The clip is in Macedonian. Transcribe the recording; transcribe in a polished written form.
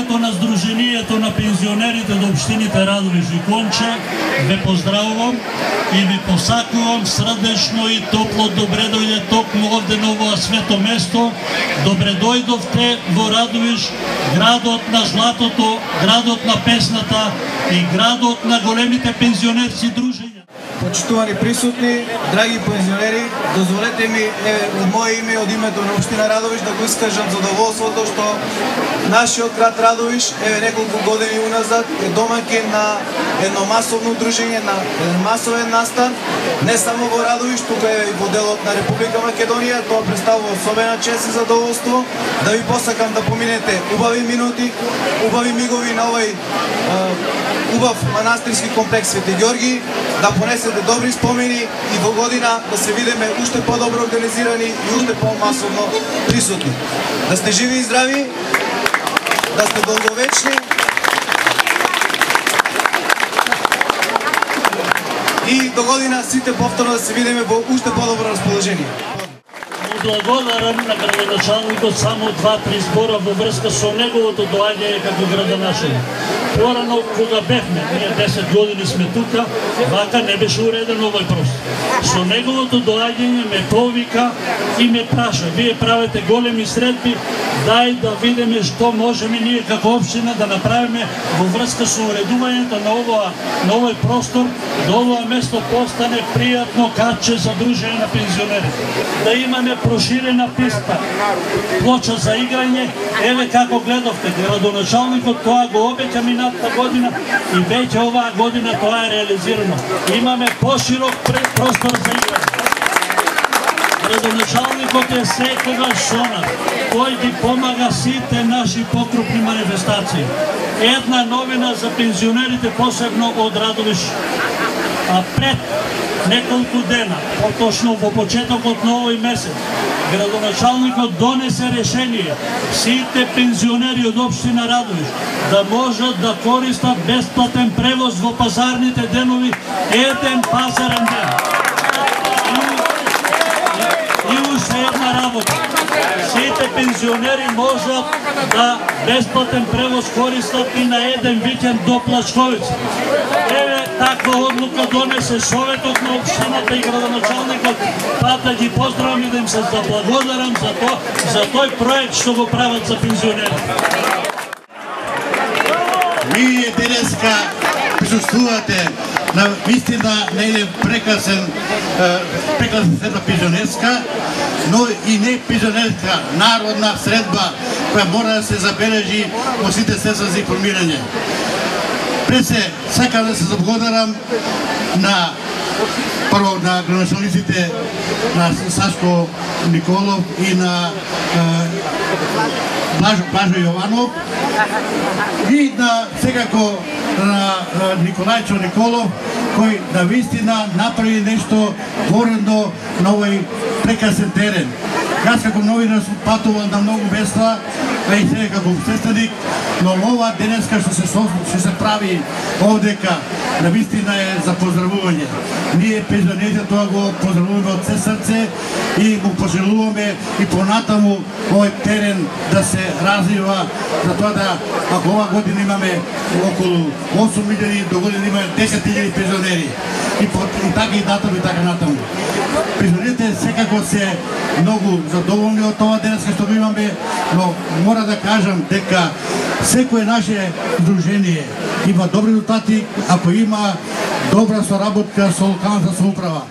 името на Сдружението на пензионерите до общините Радовиш и Конча ве поздравувам и ви посакувам срдечно и топло добре дојде токму овде на овоа свето место. Добре дојдовте во Радовиш, градот на златото, градот на песната и градот на големите пензионерски дружења. Почитувани присутни, драги пензионери, дозволете ми од мое име и од името на Општина Радовиш да го искажам задоволството што нашиот град Радовиш неколку години уназад е домаќин на едно масовно дружење, на еден масовен настан, не само во Радовиш, тука е и во делот на Република Македонија. Тоа представува особена чест и задоволство. Да ви посакам да поминете убави минути, убави мигови на овој убав манастирски комплекс Свети Ѓорги, да понесете добри спомени и во година да се видиме уште подобро организирани и уште по-масовно присутни. Да сте живи и здрави, да сте долговечни и до година сите повторно да се видиме во уште по-добро расположение. Благодарам на градоначалникот само 2-3 збора во врска со неговото доаѓање како градоначалник. Порано кога бевме, ние 10 години сме тука, вака не беше уреден овој простор. Со неговото доаѓање ме повика и ме праша: вие правите големи средби, дај да видиме што можеме ние како општина да направиме во врска со уредувањето на овој простор, да ова место постане пријатно каче за дружење на пензионерите. Да имаме проширена писта, плоча за играње. Еве како гледавте, градоначалникот тоа го обеќа минатата година и веќе оваа година тоа е реализирано. Имаме поширок простор за играње. Градоначалникот е секогаш со нас. Тој ги помага сите наши покрупни манифестации. Една новина за пензионерите, посебно од Радовиш. А пред неколку дена, поточно во почетокот на овој месец, градоначалникот донесе решение сите пензионери од општина Радовиш да можат да користат бесплатен превоз во пазарните денови еден пазарен ден. И уште една работа. Сите пензионери можат да бесплатен превоз користат и на еден викенд до Плачковица. Еве таква одлука донесе Советот на општината и градоначалникот, па да ги поздравам и да им се заблагодарам за тој проект што го прават за пензионерите. Вие денеска присуствувате на вистина на еден прекрасен средба пензионерска, но и не пензионерска, народна средба која мора да се забележи во сите средства за информирање. Пред се сакам да се заблагодарам на прво на градоначалниците на Сашко Николов и на Блажо Јованов и на секако на Николајчо Николов, кој на вистина направи нешто воредно на овој прекрасен терен. Јас како новинар сум патувал на многу места, а и сега како общественик, но ова денеска што се прави овдека на вистина е за поздравување. Ние пензионерите тоа го поздравуваме од се срце и му пожелуваме и понатаму овој терен да се развива, за тоа да, ако ова година имаме околу 8.000, до година имаме 10.000 пензионери. И така и натаму, и така натаму. Пензионерите секако се многу задоволни од тоа денеска што имаме, но мора да кажам дека секое наше дружение има добри резултати ако има добра соработка со локалната самоуправа.